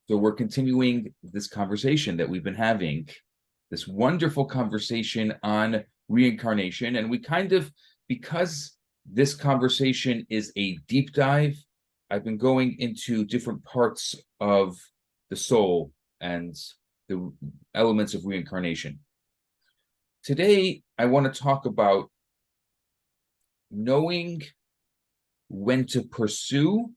So we're continuing this conversation that we've been having, this wonderful conversation on reincarnation. And we kind of, because this conversation is a deep dive, I've been going into different parts of the soul and the elements of reincarnation. Today, I want to talk about knowing when to pursue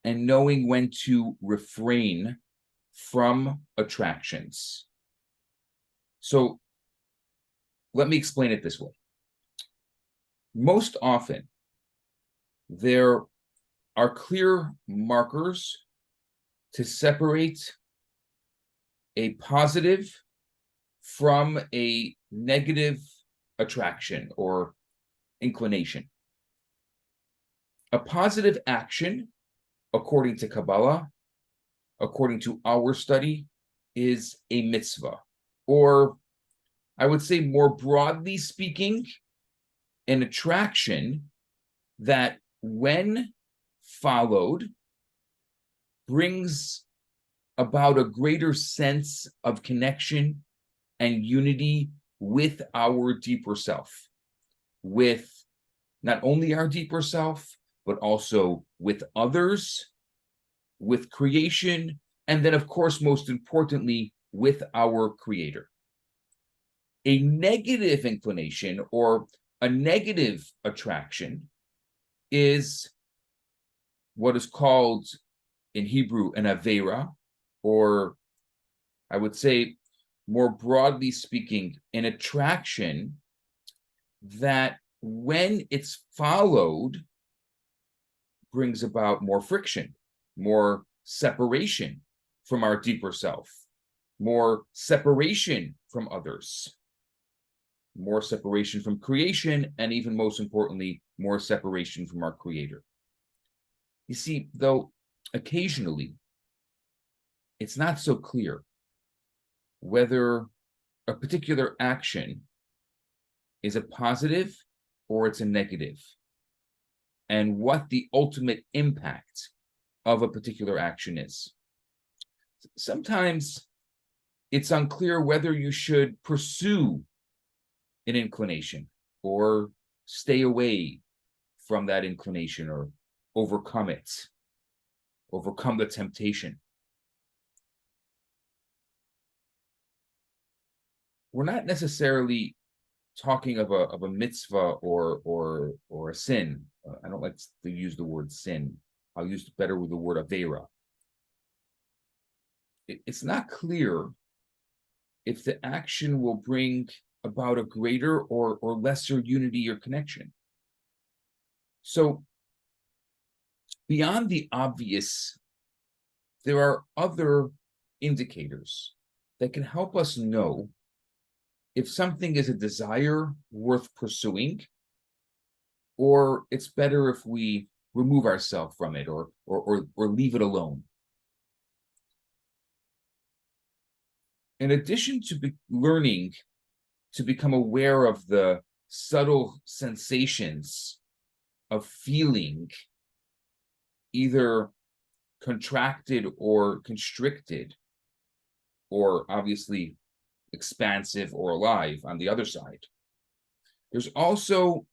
and knowing when to refrain from attractions. So let me explain it this way. Most often, there are clear markers to separate a positive from a negative attraction or inclination. A positive action, according to Kabbalah, according to our study, is a mitzvah. Or I would say more broadly speaking, an attraction that when followed brings about a greater sense of connection and unity with our deeper self, with not only our deeper self, but also with others, with creation, and then, of course, most importantly, with our Creator. A negative inclination or a negative attraction is what is called in Hebrew an avera, or I would say more broadly speaking, an attraction that when it's followed brings about more friction, more separation from our deeper self, more separation from others, more separation from creation, and even most importantly, more separation from our Creator. You see, though, occasionally, it's not so clear whether a particular action is a positive or it's a negative, and what the ultimate impact of a particular action is. Sometimes it's unclear whether you should pursue an inclination or stay away from that inclination or overcome it, overcome the temptation. We're not necessarily talking of a mitzvah or a sin. I don't like to use the word sin. I'll use better with the word avera. It's not clear if the action will bring about a greater or lesser unity or connection. So beyond the obvious, there are other indicators that can help us know if something is a desire worth pursuing, or it's better if we remove ourselves from it or leave it alone. In addition to learning to become aware of the subtle sensations of feeling either contracted or constricted, or obviously expansive or alive on the other side, there's also,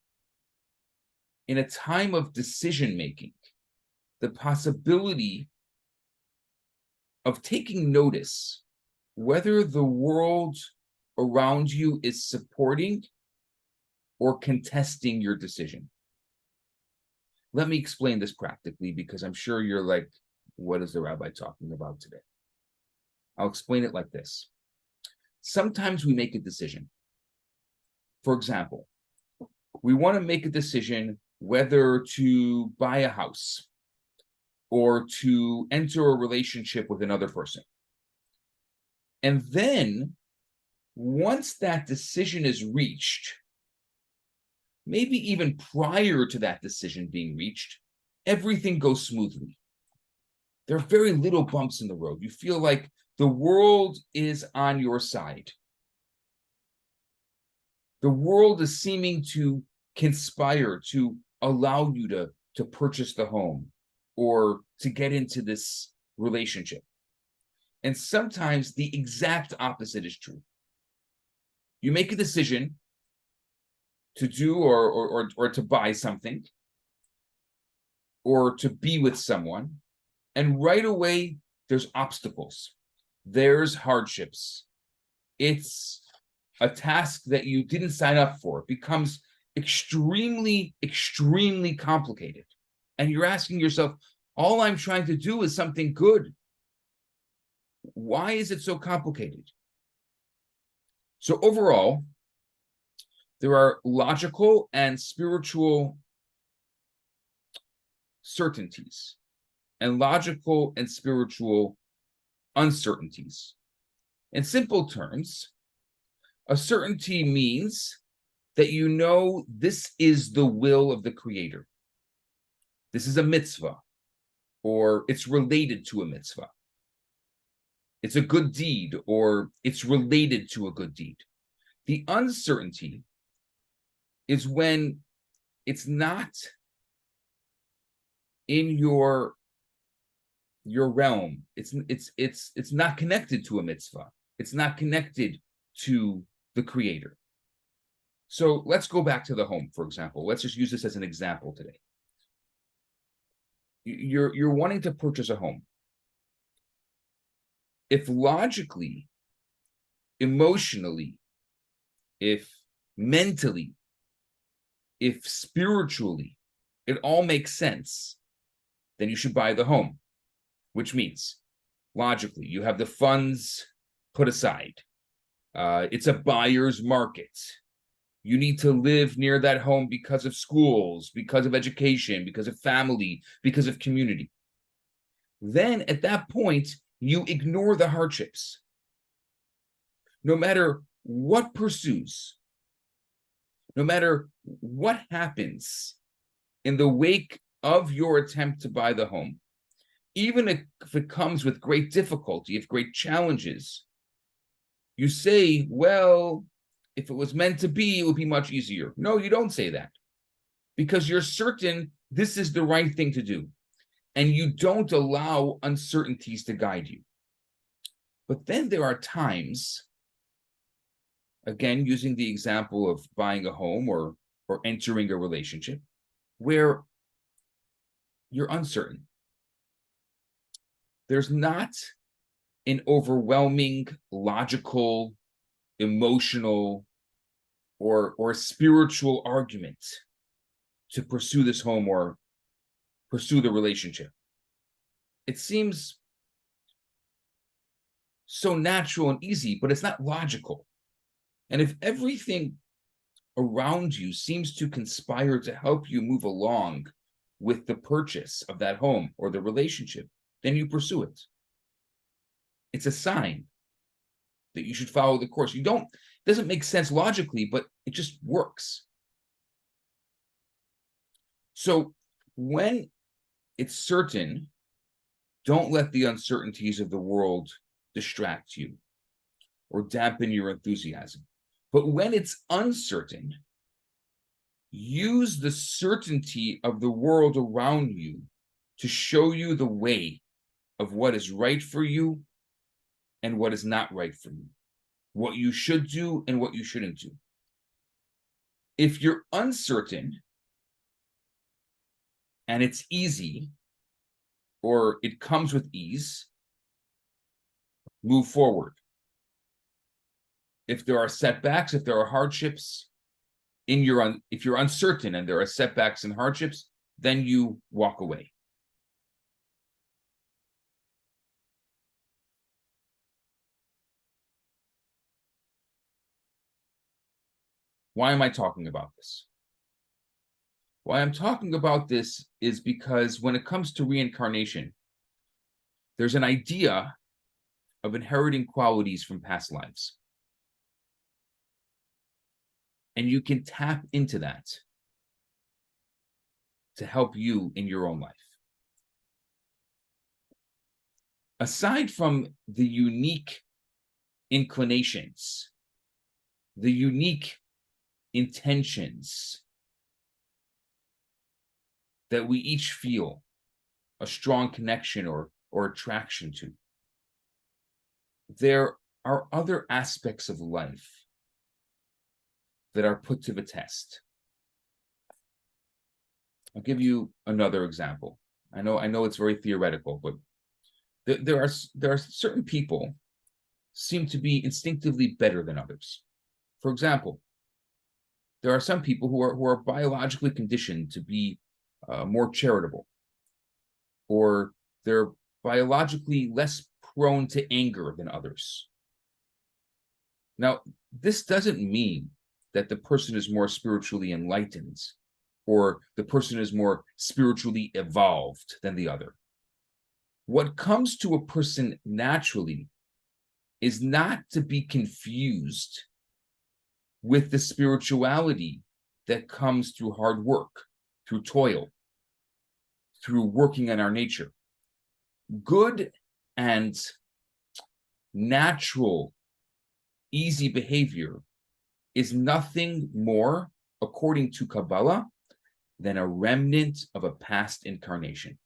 in a time of decision making, the possibility of taking notice whether the world around you is supporting or contesting your decision. Let me explain this practically, because I'm sure you're like, what is the rabbi talking about today? I'll explain it like this. Sometimes we make a decision. For example, we want to make a decision whether to buy a house or to enter a relationship with another person. And then, once that decision is reached, maybe even prior to that decision being reached, everything goes smoothly. There are very little bumps in the road. You feel like the world is on your side. The world is seeming to conspire to allow you to purchase the home or to get into this relationship. And sometimes the exact opposite is true. You make a decision to do or to buy something or to be with someone, and right away there's obstacles, there's hardships. It's a task that you didn't sign up for. It becomes extremely, extremely complicated. And you're asking yourself, all I'm trying to do is something good. Why is it so complicated? So overall, there are logical and spiritual certainties and logical and spiritual uncertainties. In simple terms, a certainty means that you know this is the will of the Creator. This is a mitzvah, or it's related to a mitzvah. It's a good deed, or it's related to a good deed. The uncertainty is when it's not in your realm. It's not connected to a mitzvah. It's not connected to the Creator. So let's go back to the home, for example. Let's just use this as an example today. You're wanting to purchase a home. If logically, emotionally, if mentally, if spiritually, it all makes sense, then you should buy the home, which means logically, you have the funds put aside. It's a buyer's market. You need to live near that home because of schools, because of education, because of family, because of community. Then at that point, you ignore the hardships. No matter what pursues, no matter what happens in the wake of your attempt to buy the home, even if it comes with great difficulty, if great challenges, you say, well, if it was meant to be, it would be much easier. No, you don't say that, because you're certain this is the right thing to do, and you don't allow uncertainties to guide you. But then there are times, again, using the example of buying a home or entering a relationship, where you're uncertain. There's not an overwhelming, logical, emotional, or spiritual argument to pursue this home or pursue the relationship. It seems so natural and easy, but it's not logical. And if everything around you seems to conspire to help you move along with the purchase of that home or the relationship, then you pursue it. It's a sign that you should follow the course. It doesn't make sense logically, but it just works. So when it's certain, don't let the uncertainties of the world distract you or dampen your enthusiasm. But when it's uncertain, use the certainty of the world around you to show you the way of what is right for you and what is not right for you, what you should do and what you shouldn't do. If you're uncertain and it's easy, or it comes with ease, move forward. If there are setbacks, if there are hardships if you're uncertain and there are setbacks and hardships, then you walk away. Why am I talking about this? Why I'm talking about this is because when it comes to reincarnation, there's an idea of inheriting qualities from past lives. And you can tap into that to help you in your own life. Aside from the unique inclinations, the unique intentions that we each feel a strong connection or attraction to, there are other aspects of life that are put to the test. I'll give you another example. I know it's very theoretical, but there are certain people seem to be instinctively better than others. For example, there are some people who are biologically conditioned to be more charitable, or they're biologically less prone to anger than others. Now, this doesn't mean that the person is more spiritually enlightened or the person is more spiritually evolved than the other. What comes to a person naturally is not to be confused with the spirituality that comes through hard work, through toil, through working on our nature. Good and natural, easy behavior is nothing more, according to Kabbalah, than a remnant of a past incarnation.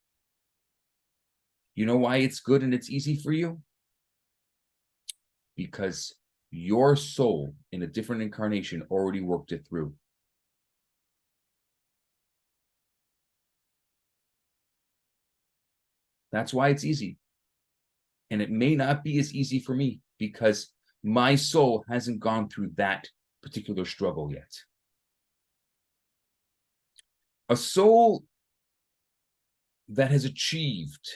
You know why it's good and it's easy for you? Because your soul in a different incarnation already worked it through. That's why it's easy. And it may not be as easy for me because my soul hasn't gone through that particular struggle yet. A soul that has achieved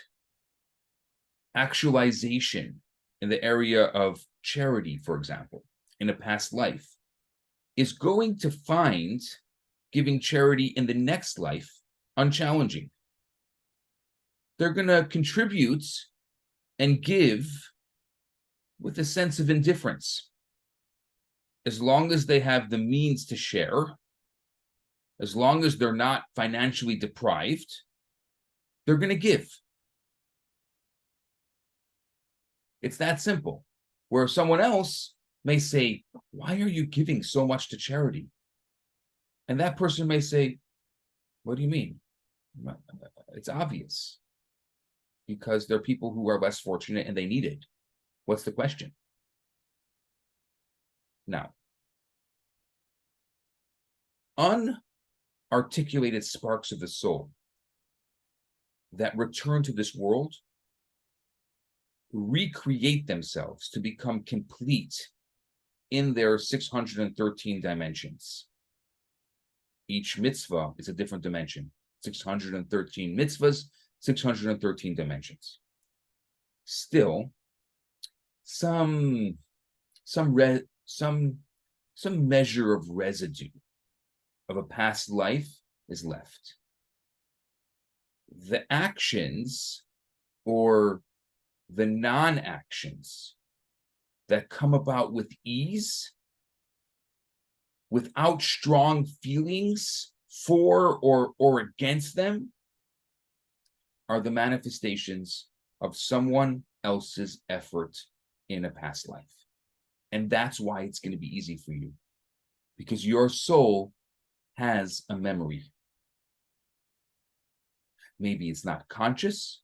actualization in the area of charity, for example, in a past life, is going to find giving charity in the next life unchallenging. They're going to contribute and give with a sense of indifference. As long as they have the means to share, as long as they're not financially deprived, they're going to give. It's that simple. Where someone else may say, why are you giving so much to charity? And that person may say, what do you mean? It's obvious. Because there are people who are less fortunate and they need it. What's the question? Now, unarticulated sparks of the soul that return to this world recreate themselves to become complete in their 613 dimensions. Each mitzvah is a different dimension. 613 mitzvahs, 613 dimensions. Still, some measure of residue of a past life is left. The actions or the non-actions that come about with ease, without strong feelings for or against them, are the manifestations of someone else's effort in a past life. And that's why it's going to be easy for you, because your soul has a memory. Maybe it's not conscious,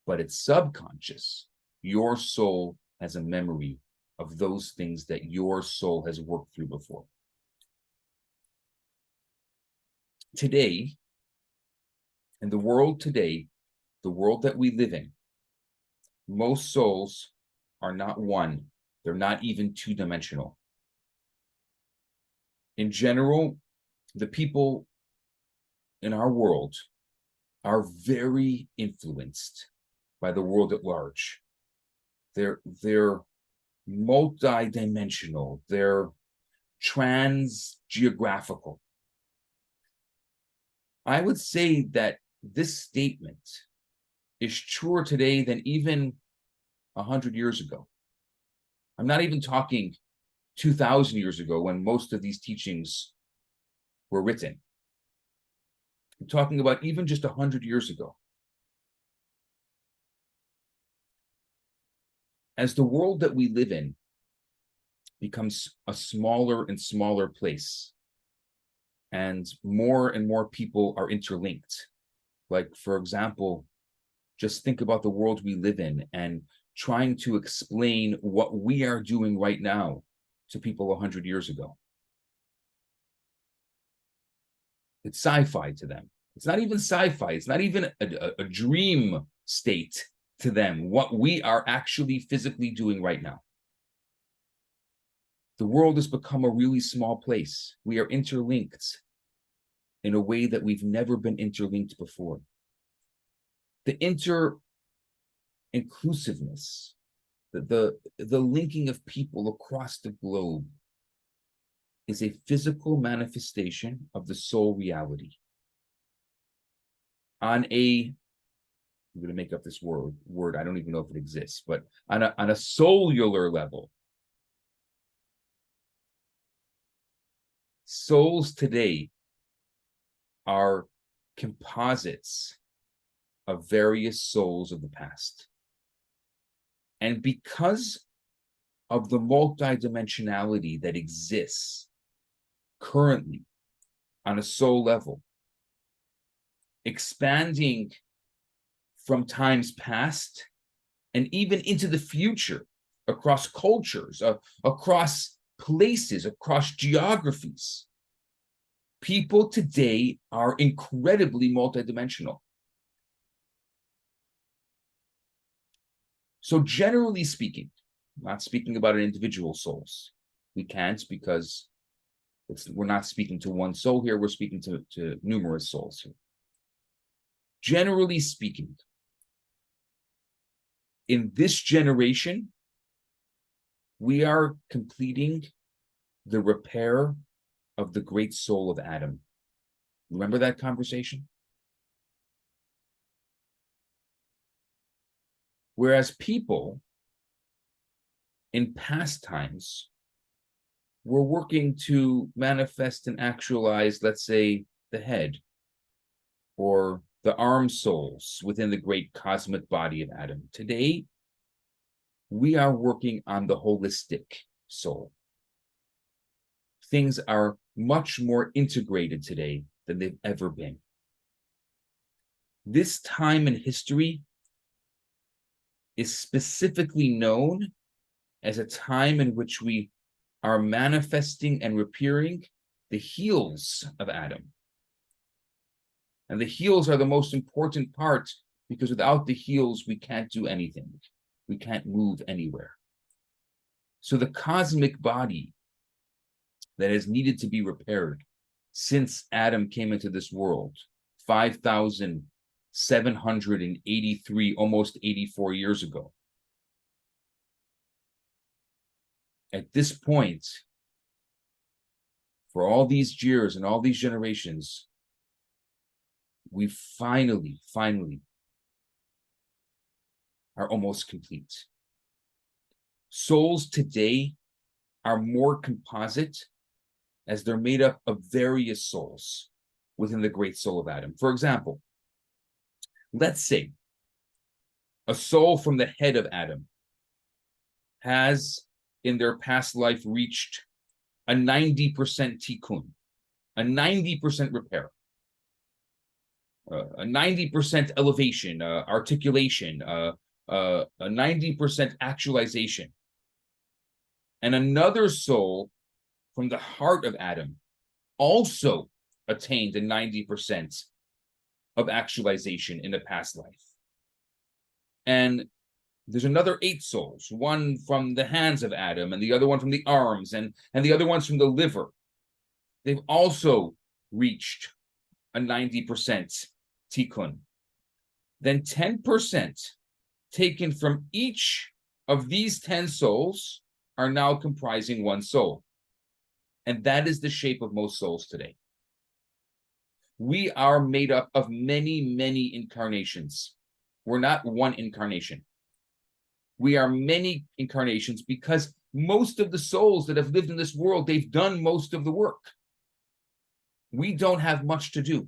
but it's subconscious. Your soul has a memory of those things that your soul has worked through before. Today, in the world today, the world that we live in, most souls are not one. They're not even two-dimensional. In general, the people in our world are very influenced by the world at large. They're multi-dimensional. They're trans-geographical. I would say that this statement is truer today than even 100 years ago. I'm not even talking 2,000 years ago when most of these teachings were written. I'm talking about even just 100 years ago. As the world that we live in becomes a smaller and smaller place, and more people are interlinked. Like, for example, just think about the world we live in and trying to explain what we are doing right now to people 100 years ago. It's sci-fi to them. It's not even sci-fi. It's not even a dream state to them, what we are actually physically doing right now. The world has become a really small place. We are interlinked in a way that we've never been interlinked before. The inclusiveness, the linking of people across the globe is a physical manifestation of the soul reality. I'm going to make up this word. I don't even know if it exists, but on a cellular level, souls today are composites of various souls of the past. And because of the multidimensionality that exists currently on a soul level, expanding from times past and even into the future, across cultures, across places, across geographies, people today are incredibly multidimensional. So generally speaking, not speaking about individual souls, we can't, because we're not speaking to one soul here, we're speaking to numerous souls here. Generally speaking, in this generation, we are completing the repair of the great soul of Adam. Remember that conversation? Whereas people in past times were working to manifest and actualize, let's say, the head or the arm souls within the great cosmic body of Adam. Today, we are working on the holistic soul. Things are much more integrated today than they've ever been. This time in history is specifically known as a time in which we are manifesting and repairing the heels of Adam. And the heels are the most important part, because without the heels, we can't do anything. We can't move anywhere. So the cosmic body that has needed to be repaired since Adam came into this world, 5,783, almost 84 years ago. At this point, for all these years and all these generations, we finally are almost complete. Souls today are more composite, as they're made up of various souls within the great soul of Adam. For example, let's say a soul from the head of Adam has in their past life reached a 90% tikkun, a 90% repair, a 90% elevation, articulation, a 90% actualization. And another soul from the heart of Adam also attained a 90% of actualization in the past life. And there's another 8 souls, one from the hands of Adam and the other one from the arms and the other one's from the liver. They've also reached a 90% tikkun. Then 10% taken from each of these 10 souls are now comprising one soul. And that is the shape of most souls today. We are made up of many, many incarnations. We're not one incarnation. We are many incarnations, because most of the souls that have lived in this world, they've done most of the work. We don't have much to do.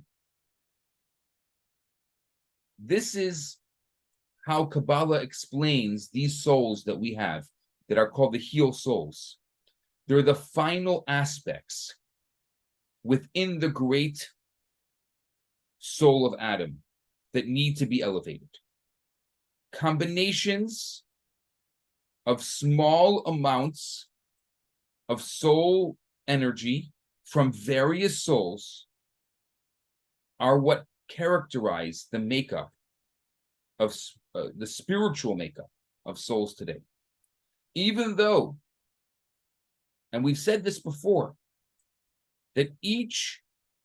This is how Kabbalah explains these souls that we have, that are called the heel souls. They're the final aspects within the great soul of Adam that need to be elevated. Combinations of small amounts of soul energy from various souls are what characterize the makeup of the spiritual makeup of souls today. Even though, and we've said this before, that each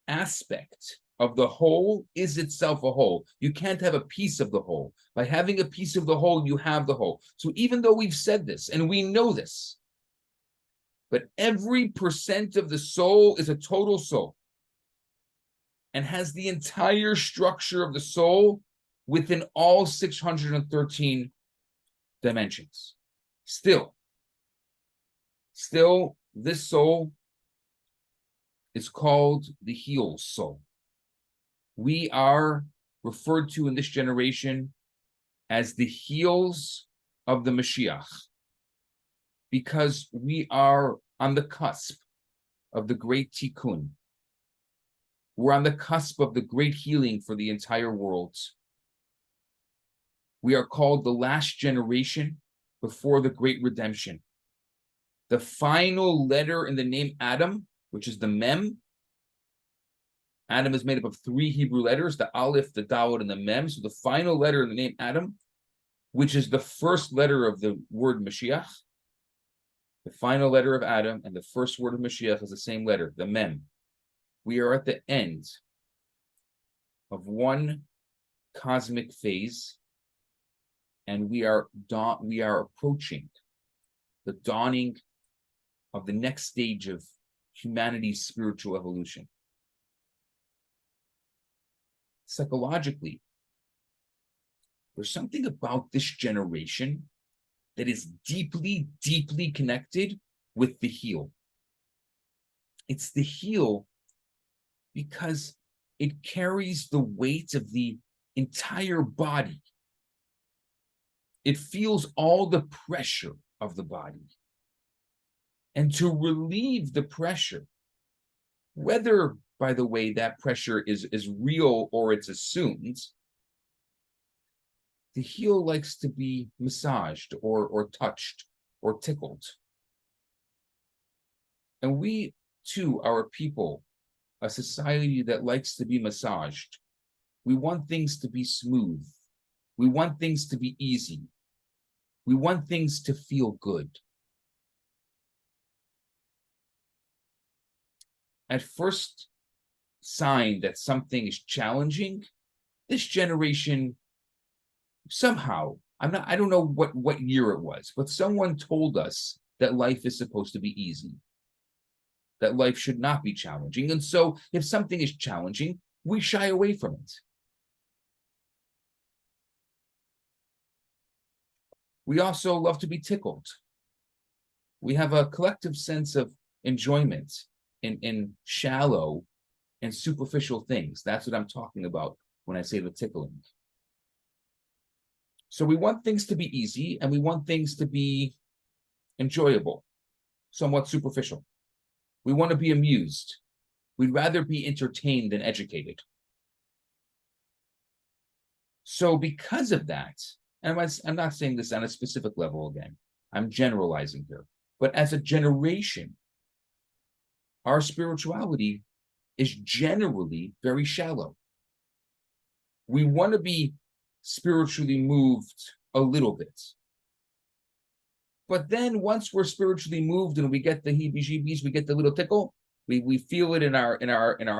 aspect of the whole is itself a whole. You can't have a piece of the whole. By having a piece of the whole, you have the whole. So even though we've said this and we know this, but every percent of the soul is a total soul and has the entire structure of the soul within all 613 dimensions. Still, this soul is called the healed soul. We are referred to in this generation as the heels of the Mashiach, because we are on the cusp of the great tikkun. We're on the cusp of the great healing for the entire world. We are called the last generation before the great redemption. The final letter in the name Adam, which is the Mem. Adam is made up of 3 Hebrew letters, the Aleph, the Dalet, and the Mem. So the final letter in the name Adam, which is the first letter of the word Mashiach. The final letter of Adam and the first word of Mashiach is the same letter, the Mem. We are at the end of one cosmic phase, and we are approaching the dawning of the next stage of humanity's spiritual evolution. Psychologically, there's something about this generation that is deeply, deeply connected with the heel. It's the heel because it carries the weight of the entire body. It feels all the pressure of the body. And to relieve the pressure, whether, by the way, that pressure is real or it's assumed, the heel likes to be massaged or touched or tickled. And we, too, are a people, a society that likes to be massaged. We want things to be smooth. We want things to be easy. We want things to feel good. At first sign that something is challenging, this generation somehow, I don't know what year it was, but someone told us that life is supposed to be easy, that life should not be challenging. And so if something is challenging, we shy away from it. We also love to be tickled. We have a collective sense of enjoyment in shallow and superficial things. That's what I'm talking about when I say the tickling. So we want things to be easy and we want things to be enjoyable, somewhat superficial. We want to be amused. We'd rather be entertained than educated. So because of that, and I'm not saying this on a specific level again, I'm generalizing here, but as a generation, our spirituality is generally very shallow. We want to be spiritually moved a little bit. But then once we're spiritually moved and we get the heebie-jeebies, we get the little tickle, we feel it in our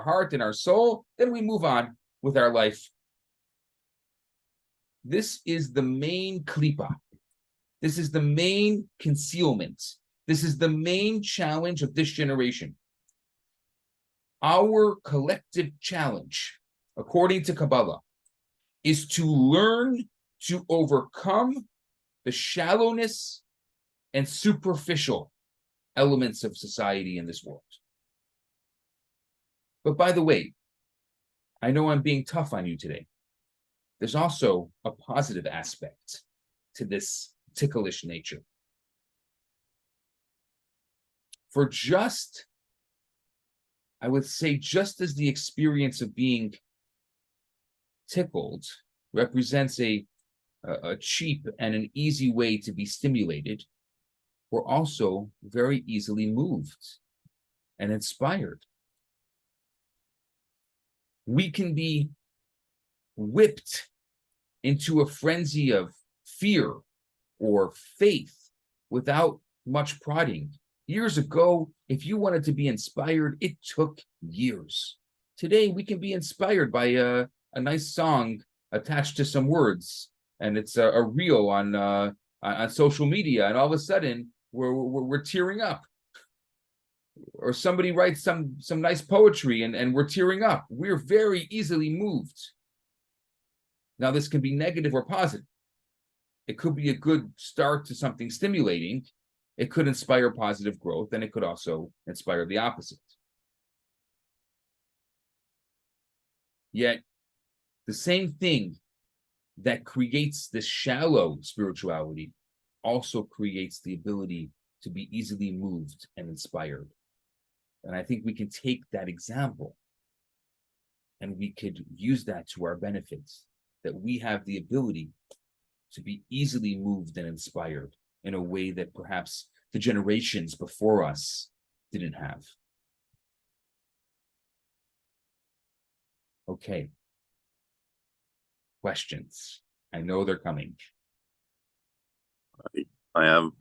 heart, in our soul, then we move on with our life. This is the main klipa. This is the main concealment. This is the main challenge of this generation. Our collective challenge, according to Kabbalah, is to learn to overcome the shallowness and superficial elements of society in this world. But by the way, I know I'm being tough on you today. There's also a positive aspect to this ticklish nature. For just, I would say, just as the experience of being tickled represents a cheap and an easy way to be stimulated, we're also very easily moved and inspired. We can be whipped into a frenzy of fear or faith without much prodding. Years ago, if you wanted to be inspired, it took years. Today, we can be inspired by a nice song attached to some words, and it's a reel on social media, and all of a sudden, we're tearing up. Or somebody writes some nice poetry, and we're tearing up. We're very easily moved. Now, this can be negative or positive. It could be a good start to something stimulating. It could inspire positive growth, and it could also inspire the opposite. Yet, the same thing that creates this shallow spirituality also creates the ability to be easily moved and inspired. And I think we can take that example and we could use that to our benefits, that we have the ability to be easily moved and inspired in a way that perhaps the generations before us didn't have. Okay. Questions? I know they're coming. I have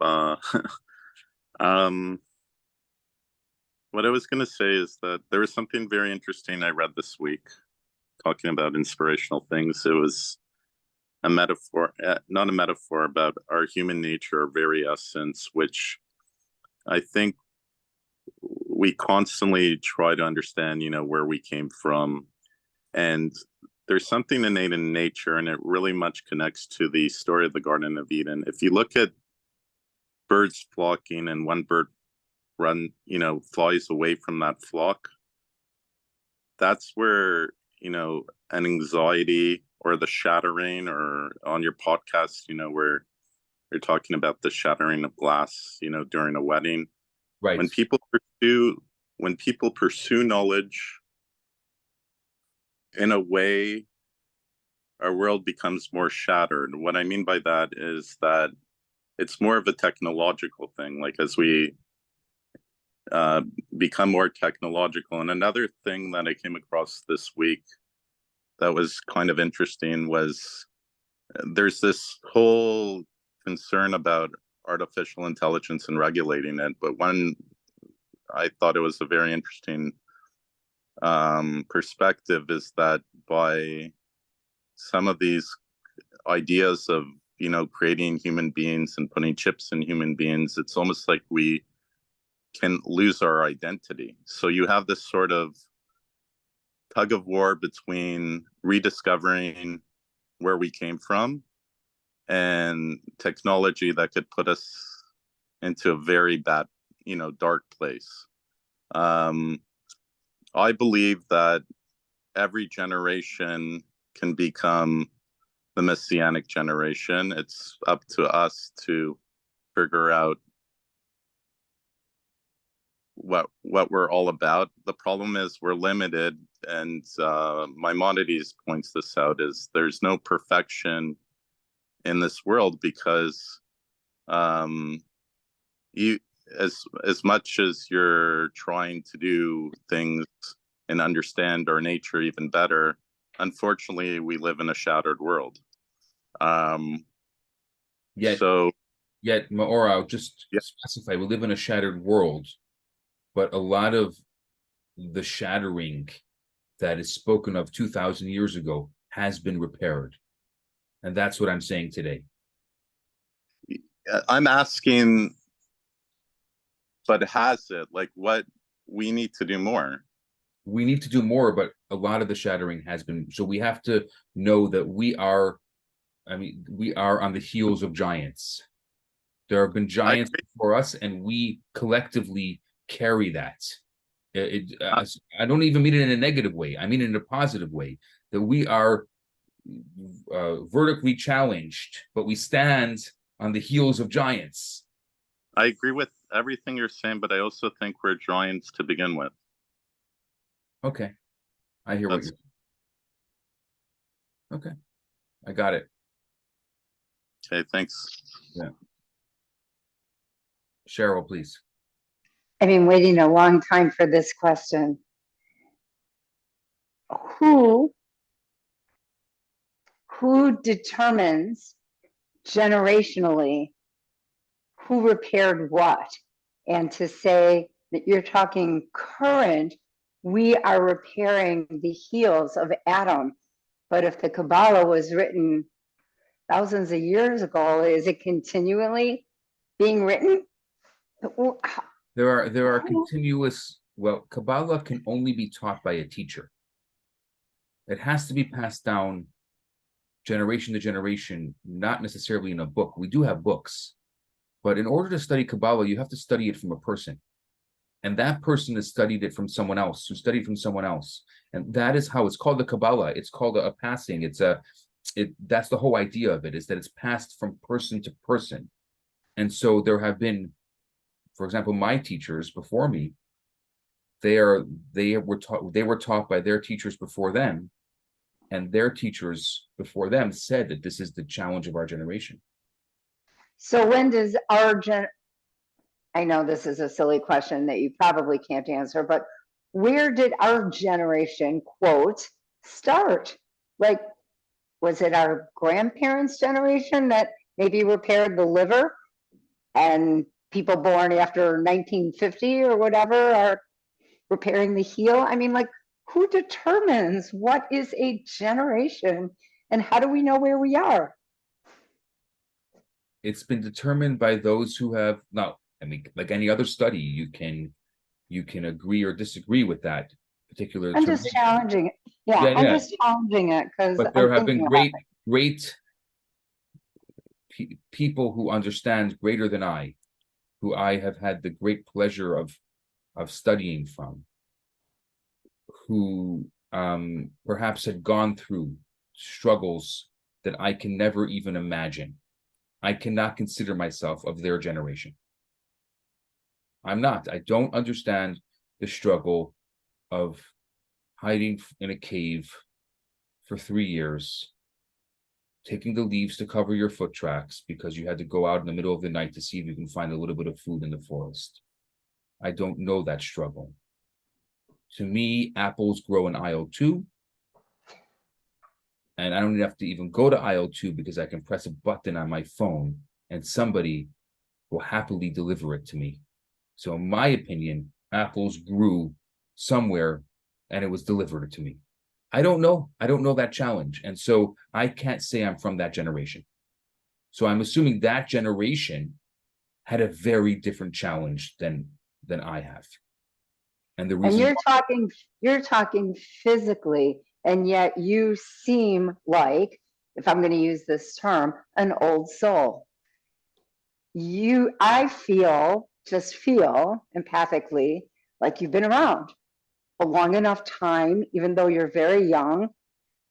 what I was going to say is that there was something very interesting I read this week talking about inspirational things. It was a metaphor, not a metaphor, about our human nature, our very essence, which I think we constantly try to understand, where we came from. And there's something innate in nature, and it really much connects to the story of the Garden of Eden. If you look at birds flocking and one bird flies away from that flock, that's where, an anxiety or the shattering, or on your podcast, where you're talking about the shattering of glass, during a wedding. Right. When people pursue knowledge, in a way, our world becomes more shattered. What I mean by that is that it's more of a technological thing. Like, as we become more technological. And another thing that I came across this week that was kind of interesting was there's this whole concern about artificial intelligence and regulating it. But one, I thought it was a very interesting perspective, is that by some of these ideas of, creating human beings and putting chips in human beings, it's almost like we can lose our identity. So you have this sort of tug of war between rediscovering where we came from and technology that could put us into a very bad, dark place. I believe that every generation can become the messianic generation. It's up to us to figure out what we're all about. The problem is we're limited, and Maimonides points this out, is there's no perfection in this world, because you, as much as you're trying to do things and understand our nature even better, unfortunately we live in a shattered world. Yet Maora, I'll just specify, we live in a shattered world, but a lot of the shattering that is spoken of 2,000 years ago has been repaired. And that's what I'm saying today. I'm asking, but has it? Like, what we need to do more? We need to do more, but a lot of the shattering has been. So we have to know that we are on the heels of giants. There have been giants before us, and we collectively carry that. I don't even mean it in a negative way. I mean it in a positive way, that we are vertically challenged, but we stand on the heels of giants. I agree with everything you're saying, but I also think we're giants to begin with. Okay. I hear what you're saying. Okay. I got it. Okay, thanks. Yeah. Cheryl, please. I've been waiting a long time for this question. Who determines generationally who repaired what? And to say that you're talking current, we are repairing the heels of Adam. But if the Kabbalah was written thousands of years ago, is it continually being written? There are continuous, well, Kabbalah can only be taught by a teacher. It has to be passed down generation to generation, not necessarily in a book. We do have books, but in order to study Kabbalah, you have to study it from a person. And that person has studied it from someone else, who studied from someone else. And that is how it's called the Kabbalah. It's called a passing. That's the whole idea of it, is that it's passed from person to person. And so there have been, for example, my teachers before me, they were taught by their teachers before them, and their teachers before them said that this is the challenge of our generation. So when does I know this is a silly question that you probably can't answer, but where did our generation, quote, start? Like, was it our grandparents' generation that maybe repaired the liver, and people born after 1950 or whatever are repairing the heel? I mean, like, who determines what is a generation, and how do we know where we are? It's been determined by those who have, now, I mean, like any other study, you can agree or disagree with that particular I'm just determination. challenging it. Yeah, Yeah, I'm yeah. just challenging it because But there I'm have been thinking about great people who understand greater than I, who I have had the great pleasure of studying from, who perhaps had gone through struggles that I can never even imagine. I cannot consider myself of their generation. I'm not. I don't understand the struggle of hiding in a cave for 3 years, taking the leaves to cover your foot tracks because you had to go out in the middle of the night to see if you can find a little bit of food in the forest. I don't know that struggle. To me, apples grow in aisle 2. And I don't have to even go to aisle 2 because I can press a button on my phone and somebody will happily deliver it to me. So in my opinion, apples grew somewhere and it was delivered to me. I don't know. I don't know that challenge. And so I can't say I'm from that generation. So I'm assuming that generation had a very different challenge than I have. And the reason, and you're talking physically, and yet you seem like, if I'm going to use this term, an old soul. I feel empathically like you've been around a long enough time, even though you're very young,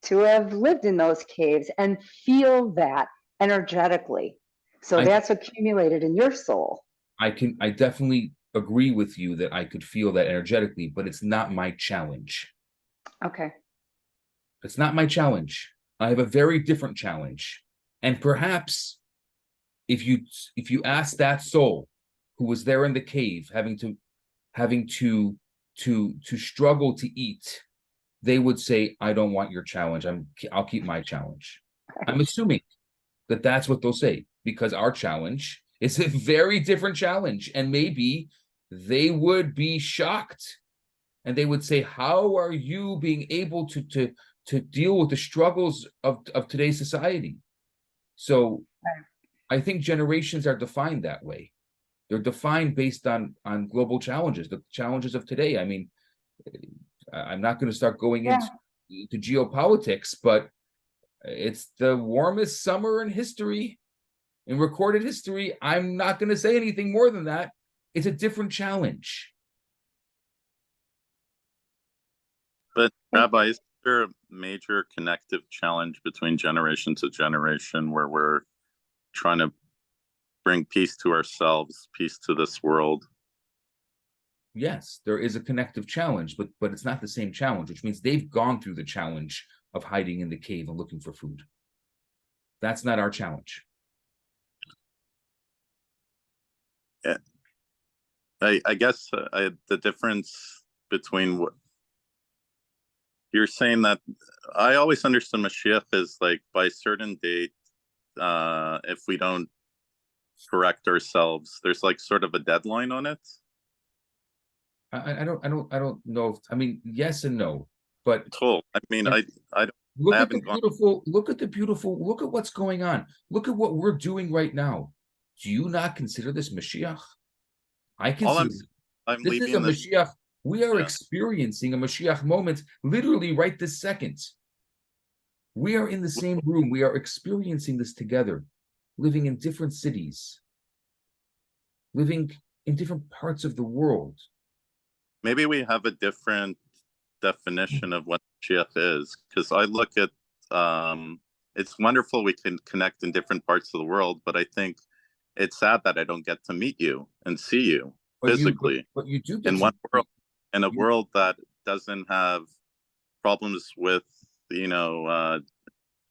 to have lived in those caves and feel that energetically. So that's accumulated in your soul. I definitely agree with you that I could feel that energetically, but it's not my challenge. Okay. It's not my challenge. I have a very different challenge. And perhaps if you ask that soul who was there in the cave having to struggle to eat, they would say, I don't want your challenge. I'll keep my challenge. I'm assuming that that's what they'll say, because our challenge is a very different challenge. And maybe they would be shocked and they would say, how are you being able to deal with the struggles of today's society? So I think generations are defined that way. They're defined based on global challenges, the challenges of today. I mean, I'm not going to start going into geopolitics, but it's the warmest summer in history, in recorded history. I'm not going to say anything more than that. It's a different challenge. But Rabbi, is there a major connective challenge between generation to generation where we're trying to bring peace to ourselves, peace to this world? Yes, there is a connective challenge, but it's not the same challenge, which means they've gone through the challenge of hiding in the cave and looking for food. That's not our challenge. Yeah. I guess the difference between what you're saying, that I always understood Mashiach is like by a certain date, if we don't correct ourselves, there's like sort of a deadline on it. I don't know if, I mean, yes and no, but Total. I mean, Like, I look at the haven't gone. beautiful, look at what's going on. Look at what we're doing right now. Do you not consider this Mashiach? I All consider I'm this is a leaving this. Mashiach. We are Yeah. experiencing a Mashiach moment literally right this second. We are in the same room. We are experiencing this together, living in different cities, living in different parts of the world. Maybe we have a different definition of what Mashiach is, because I look at it's wonderful we can connect in different parts of the world, but I think it's sad that I don't get to meet you and see you physically But you do get in to, one world, in a you- world that doesn't have problems with, you know,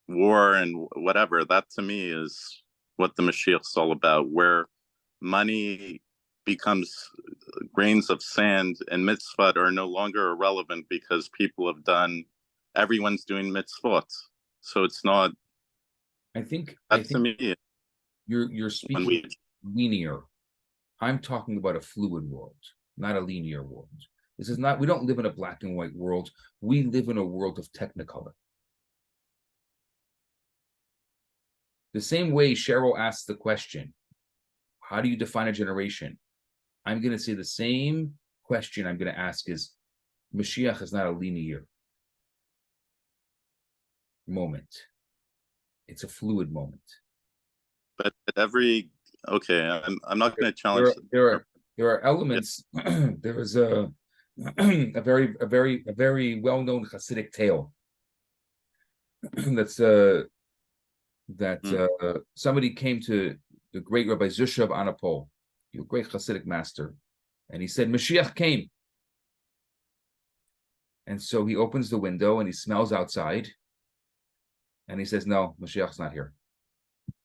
war and whatever. That to me is what the Mashiach's all about, where money becomes grains of sand and mitzvot are no longer irrelevant because people have done, everyone's doing mitzvot. So it's not, I think that to me, you're when speaking we, linear. I'm talking about a fluid world, not a linear world. This is not, we don't live in a black and white world. We live in a world of technicolor. The same way Cheryl asked the question, how do you define a generation? I'm going to say the same question I'm going to ask is, Mashiach is not a linear moment. It's a fluid moment. but every, okay, I'm not going to challenge. There are elements. There is a very well-known Hasidic tale that's somebody came to the great Rabbi Zusha of Anapol, your great Hasidic master, and he said Mashiach came. And so he opens the window and he smells outside, and he says, "No, Mashiach's not here."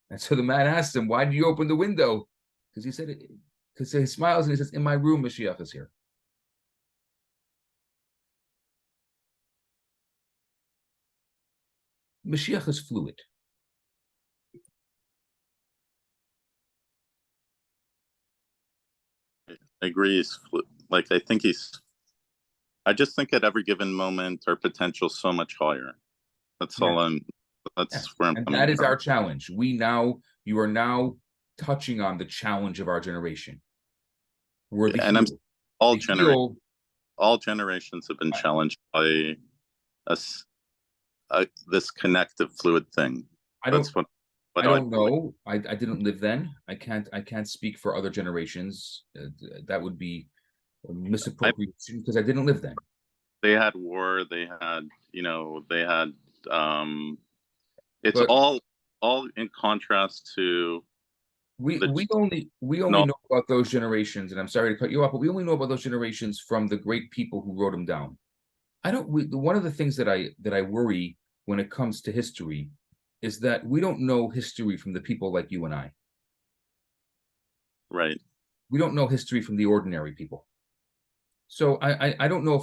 And so the man asked him, "Why did you open the window?" Because he said, because he smiles and he says, "In my room, Mashiach is here." Mashiach is fluid. I agree. Like, I think I just think at every given moment our potential is so much higher. That's all that's where I'm and coming that is from. our challenge. You are now touching on the challenge of our generation. We're the And I'm heel. all generations have been challenged by us, this connective fluid thing. I That's don't what I don't know. I didn't live then. I can't speak for other generations. That would be misappropriation because I didn't live then. They had war. They had, you know, they had. It's But all in contrast to. we only know about those generations, and I'm sorry to cut you off, but we only know about those generations from the great people who wrote them down. One of the things that I worry when it comes to history is that we don't know history from the people like you and I. Right. We don't know history from the ordinary people. So I don't know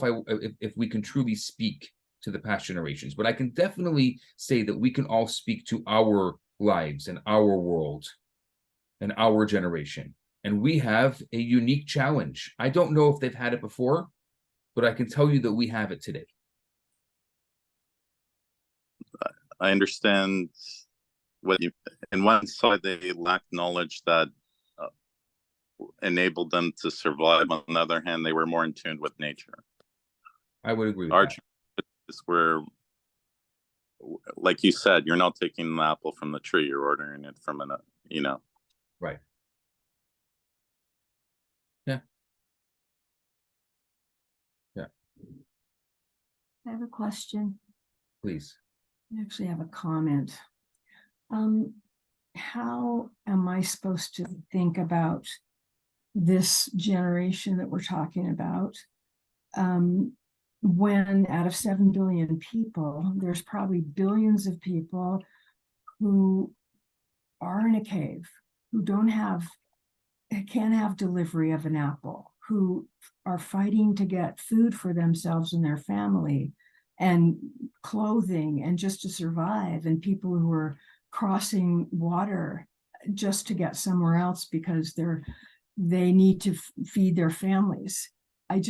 if we can truly speak to the past generations, but I can definitely say that we can all speak to our lives and our world and our generation. And we have a unique challenge. I don't know if they've had it before, but I can tell you that we have it today. I understand what you. In one side, they lack knowledge that enabled them to survive. On the other hand, they were more in tune with nature. I would agree with that. Is where, like you said, you're not taking the apple from the tree; you're ordering it from you know. Right. Yeah. Yeah. I have a question. Please. I actually have a comment. How am I supposed to think about this generation that we're talking about? When out of 7 billion people, there's probably billions of people who are in a cave, who can't have delivery of an apple, who are fighting to get food for themselves and their family and clothing and just to survive, and people who are crossing water just to get somewhere else because they need to feed their families. I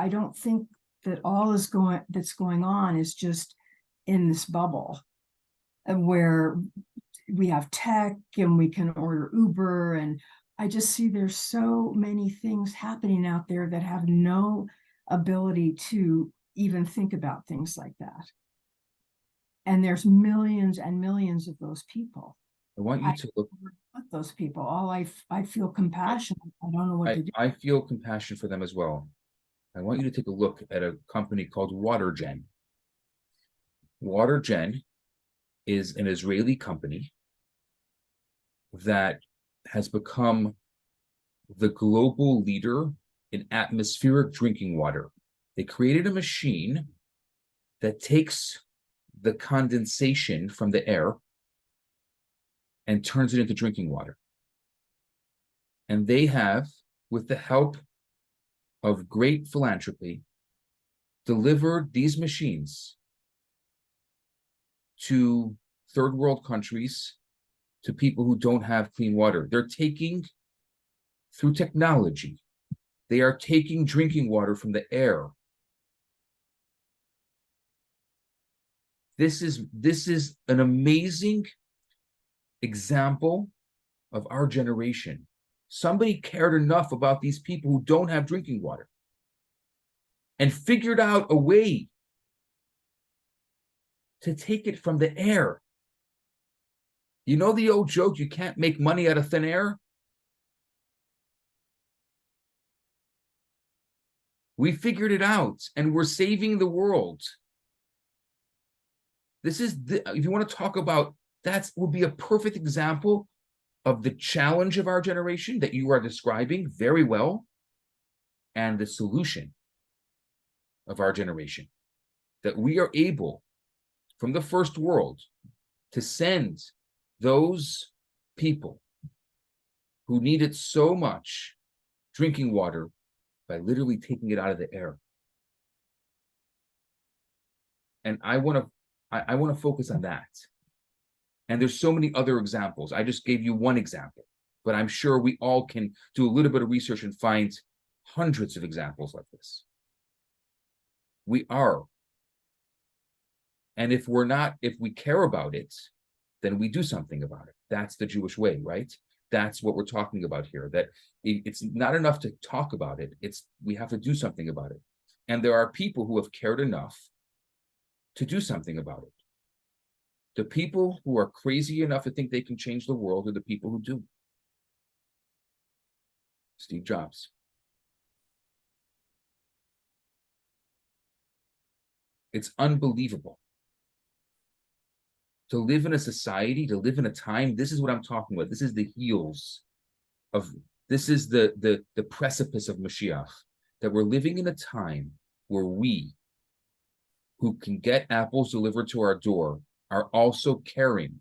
don't think that all that's going on is just in this bubble where we have tech and we can order Uber, and I just see there's so many things happening out there that have no ability to even think about things like that. And there's millions and millions of those people. I want you to look. At those people, I feel compassion. I don't know what to do. I feel compassion for them as well. I want you to take a look at a company called WaterGen. WaterGen is an Israeli company that has become the global leader in atmospheric drinking water. They created a machine that takes the condensation from the air and turns it into drinking water. And they have, with the help of great philanthropy, delivered these machines to third world countries, to people who don't have clean water. They're taking, through technology, they are taking drinking water from the air. This is an amazing example of our generation. Somebody cared enough about these people who don't have drinking water and figured out a way to take it from the air. You know the old joke, you can't make money out of thin air? We figured it out, and we're saving the world. This is, if you want to talk about, that would be a perfect example of the challenge of our generation that you are describing very well, and the solution of our generation. That we are able, from the first world, to send those people who need it so much drinking water by literally taking it out of the air. And I want to focus on that. And there's so many other examples. I just gave you one example, but I'm sure we all can do a little bit of research and find hundreds of examples like this. We are. And if we care about it, then we do something about it. That's the Jewish way, right? That's what we're talking about here, that it's not enough to talk about it. We have to do something about it. And there are people who have cared enough to do something about it. The people who are crazy enough to think they can change the world are the people who do. Steve Jobs. It's unbelievable. To live in a society, to live in a time, this is what I'm talking about. This is the heels of, this is the precipice of Mashiach, that we're living in a time where we, who can get apples delivered to our door, are also caring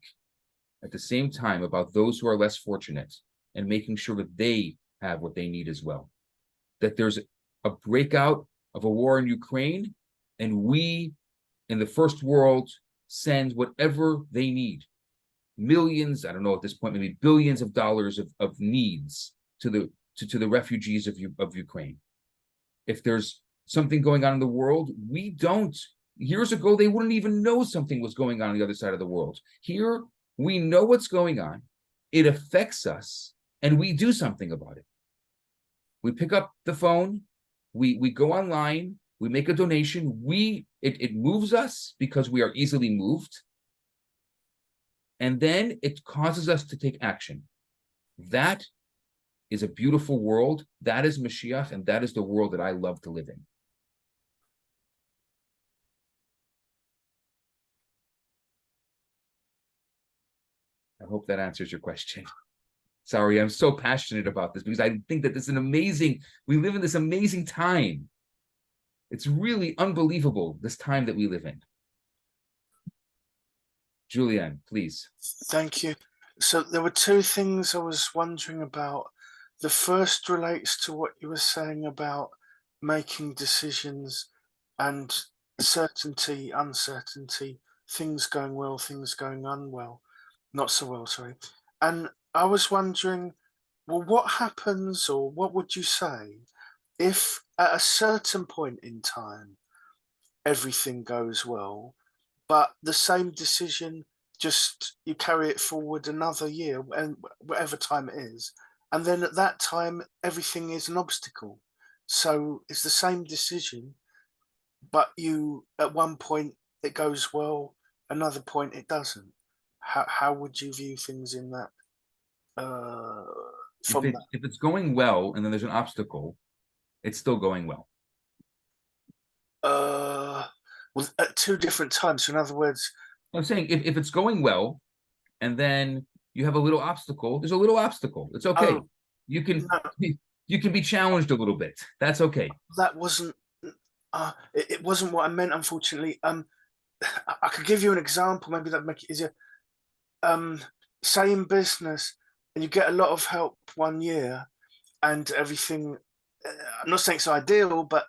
at the same time about those who are less fortunate and making sure that they have what they need as well. That there's a breakout of a war in Ukraine, and we in the first world send whatever they need. Millions, I don't know at this point, maybe billions of dollars of needs to the refugees of Ukraine. If there's something going on in the world, we don't. Years ago, they wouldn't even know something was going on the other side of the world. Here, we know what's going on. It affects us, and we do something about it. We pick up the phone, we go online, we make a donation, it moves us because we are easily moved, and then it causes us to take action. That is a beautiful world. That is Mashiach, and that is the world that I love to live in. I hope that answers your question. Sorry, I'm so passionate about this because I think that this is we live in this amazing time. It's really unbelievable, this time that we live in. Julianne, please. Thank you. So there were two things I was wondering about. The first relates to what you were saying about making decisions and certainty, uncertainty, things going well, things going unwell, not so well, sorry. And I was wondering, well, what happens, or what would you say if at a certain point in time everything goes well, but the same decision, just you carry it forward another year and whatever time it is, and then at that time everything is an obstacle. So it's the same decision, but you at one point it goes well, another point it doesn't. How would you view things in that from that? If it's going well and then there's an obstacle, it's still going well. Well, at two different times. So in other words, I'm saying if it's going well and then you have a little obstacle, there's a little obstacle. It's okay. Oh, You can no. you can be challenged a little bit. That's okay. That wasn't it wasn't what I meant, unfortunately. I could give you an example, maybe that'd make it easier. Say in business and you get a lot of help one year and everything, I'm not saying it's ideal, but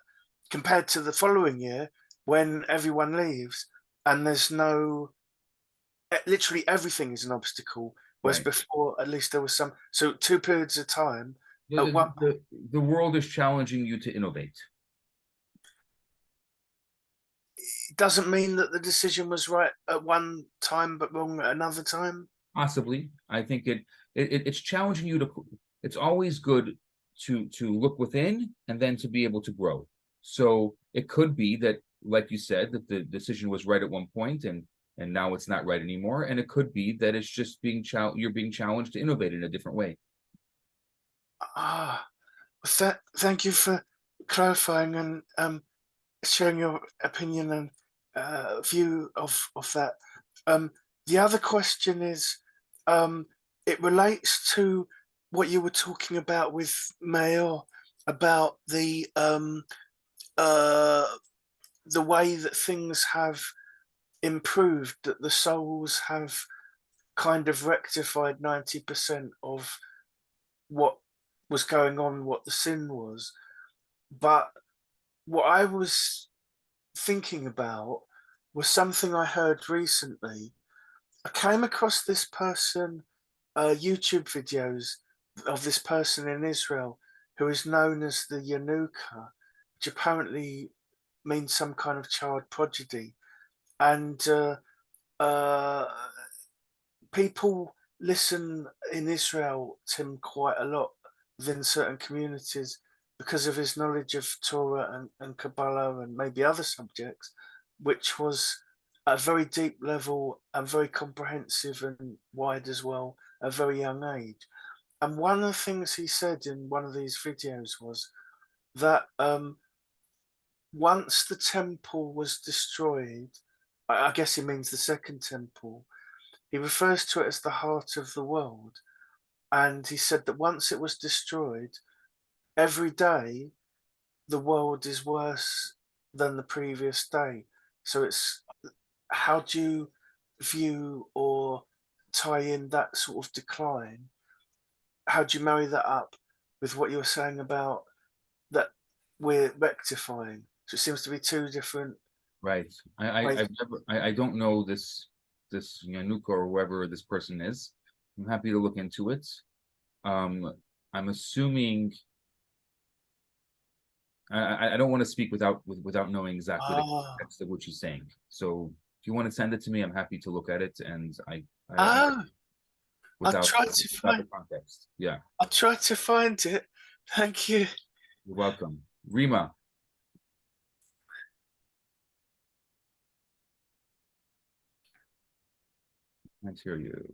compared to the following year when everyone leaves and there's no, literally everything is an obstacle, whereas Right. before at least there was some. So 2 periods of time. The world is challenging you to innovate. It doesn't mean that the decision was right at one time but wrong at another time. Possibly. I think it's challenging you to, it's always good to look within and then to be able to grow. So it could be that, like you said, that the decision was right at one point and now it's not right anymore. And it could be that it's just you're being challenged to innovate in a different way. Thank you for clarifying and sharing your opinion and view of that. The other question is, it relates to what you were talking about with Mayor about the way that things have improved, that the souls have kind of rectified 90% of what was going on, what the sin was. But what I was thinking about was something I heard recently. I came across this person, YouTube videos of this person in Israel who is known as the Yanuka, which apparently means some kind of child prodigy. And people listen in Israel to him quite a lot within certain communities because of his knowledge of Torah and Kabbalah and maybe other subjects, which was at a very deep level and very comprehensive and wide as well, at a very young age. And one of the things he said in one of these videos was that once the temple was destroyed, I guess he means the second temple, he refers to it as the heart of the world. And he said that once it was destroyed, every day the world is worse than the previous day. So it's, how do you view or tie in that sort of decline? How do you marry that up with what you were saying about that we're rectifying? So it seems to be two different. Right. I don't know this Yanuka or whoever this person is. I'm happy to look into it. I'm assuming I don't want to speak without knowing exactly the context of what she's saying. So if you want to send it to me, I'm happy to look at it. And I'll try to find the context. Yeah. I'll try to find it. Thank you. You're welcome. Rima. Let's hear you.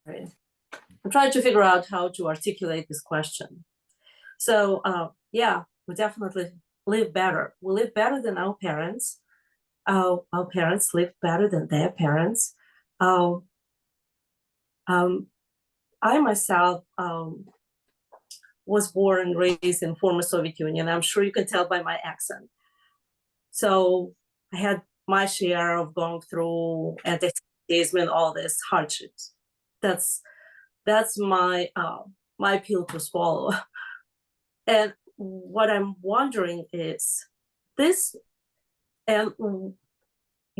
Right. I'm trying to figure out how to articulate this question. So yeah, we definitely live better. We live better than our parents. Our parents lived better than their parents. I myself was born and raised in former Soviet Union. I'm sure you can tell by my accent. So I had my share of going through anti-Semitism and all this hardships. That's That's my my pill to swallow. And what I'm wondering is this, and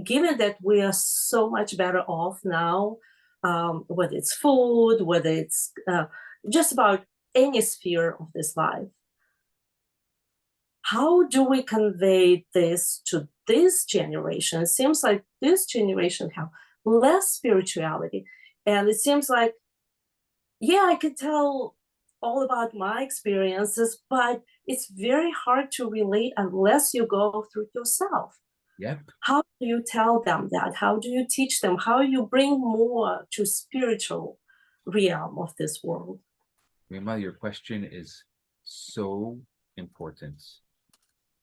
given that we are so much better off now, whether it's food, whether it's just about any sphere of this life, how do we convey this to this generation? It seems like this generation have less spirituality, and it seems like, yeah, I could tell all about my experiences, but it's very hard to relate unless you go through it yourself. Yep. How do you tell them that? How do you teach them? How you bring more to spiritual realm of this world? Rima, your question is so important.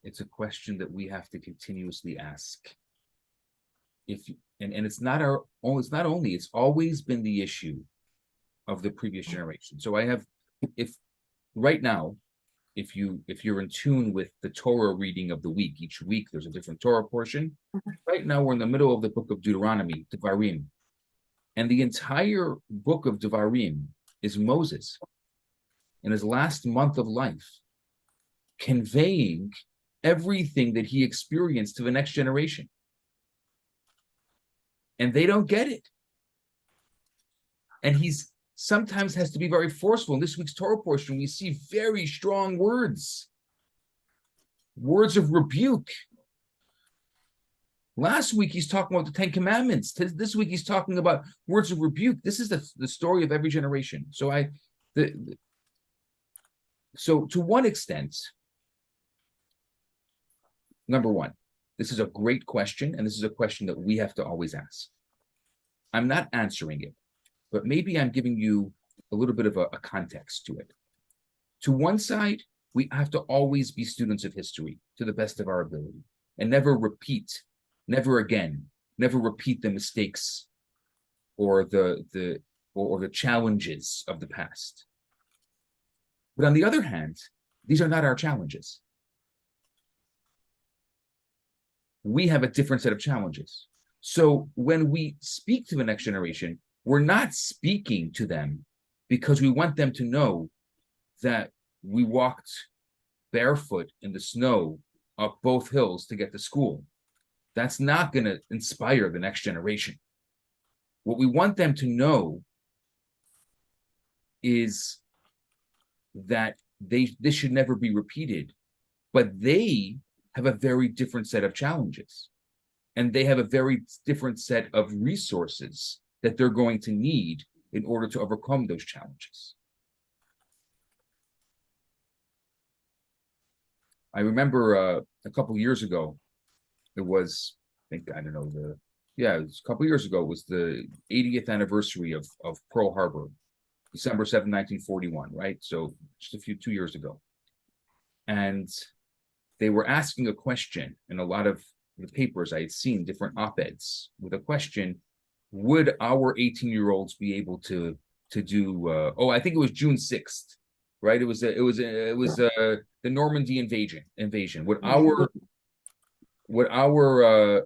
It's a question that we have to continuously ask. And it's not only, it's always been the issue of the previous generation. So if right now, if you're in tune with the Torah reading of the week, each week there's a different Torah portion. Right now we're in the middle of the book of Deuteronomy, Devarim. And the entire book of Devarim is Moses in his last month of life, conveying everything that he experienced to the next generation. And they don't get it. And he's sometimes has to be very forceful. In this week's Torah portion, we see very strong words of rebuke. Last week, he's talking about the Ten Commandments. This week, he's talking about words of rebuke. This is the story of every generation. So so to one extent, number one, this is a great question, and this is a question that we have to always ask. I'm not answering it, but maybe I'm giving you a little bit of a context to it. To one side, we have to always be students of history to the best of our ability and never repeat the mistakes or the challenges of the past. But on the other hand, these are not our challenges. We have a different set of challenges. So when we speak to the next generation, we're not speaking to them because we want them to know that we walked barefoot in the snow up both hills to get to school. That's not going to inspire the next generation. What we want them to know is that this should never be repeated, but they have a very different set of challenges, and they have a very different set of resources that they're going to need in order to overcome those challenges. I remember a couple years ago, it was, it was a couple years ago, it was the 80th anniversary of Pearl Harbor, December 7, 1941, right? So just 2 years ago. And they were asking a question in a lot of the papers. I had seen different op-eds with a question: would our 18-year-olds be able to do? I think it was June 6th, right? It was the Normandy invasion. Would our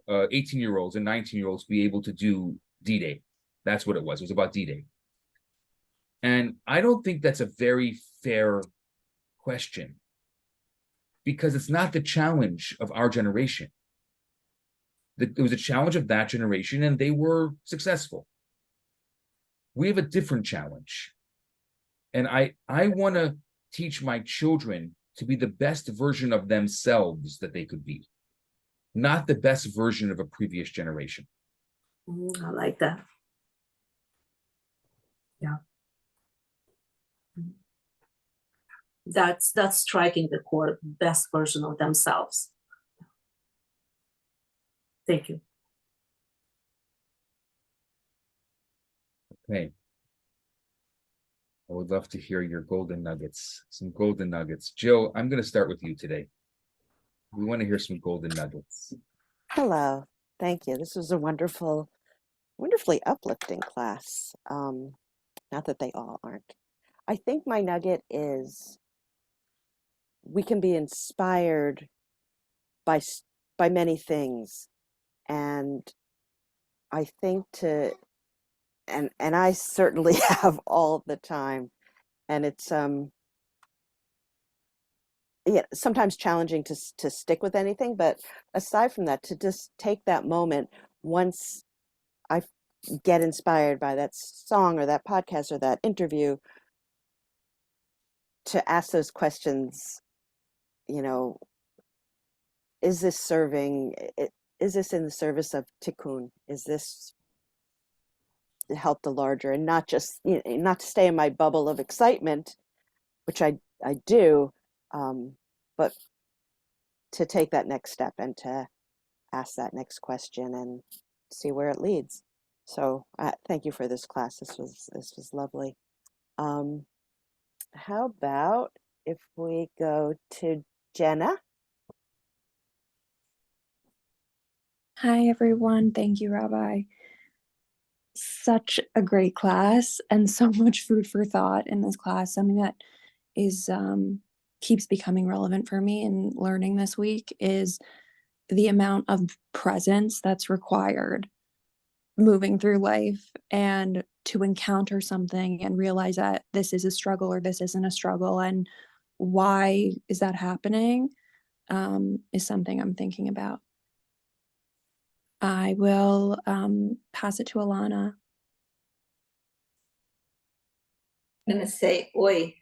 18-year-olds and 19-year-olds be able to do D-Day? That's what it was. It was about D-Day. And I don't think that's a very fair question, because it's not the challenge of our generation. It was a challenge of that generation, and they were successful. We have a different challenge. And I want to teach my children to be the best version of themselves that they could be, not the best version of a previous generation. I like that. Yeah. That's striking the core, best version of themselves. Thank you. Okay. I would love to hear your golden nuggets, some golden nuggets. Jill, I'm going to start with you today. We want to hear some golden nuggets. Hello. Thank you. This was a wonderfully uplifting class. Not that they all aren't. I think my nugget is we can be inspired by many things. And I think to and I certainly have all the time, and it's yeah, sometimes challenging to stick with anything, but aside from that, to just take that moment once I get inspired by that song or that podcast or that interview, to ask those questions, you know, is this serving, is this in the service of tikkun? Is this to help the larger, and not just, you know, not to stay in my bubble of excitement, which I do, but to take that next step and to ask that next question and see where it leads. So thank you for this class. This was lovely. How about if we go to Jenna? Hi, everyone. Thank you, Rabbi. Such a great class and so much food for thought in this class. Something that is keeps becoming relevant for me in learning this week is the amount of presence that's required moving through life, and to encounter something and realize that this is a struggle or this isn't a struggle, and why is that happening, is something I'm thinking about. I will pass it to Alana. I'm gonna say oi.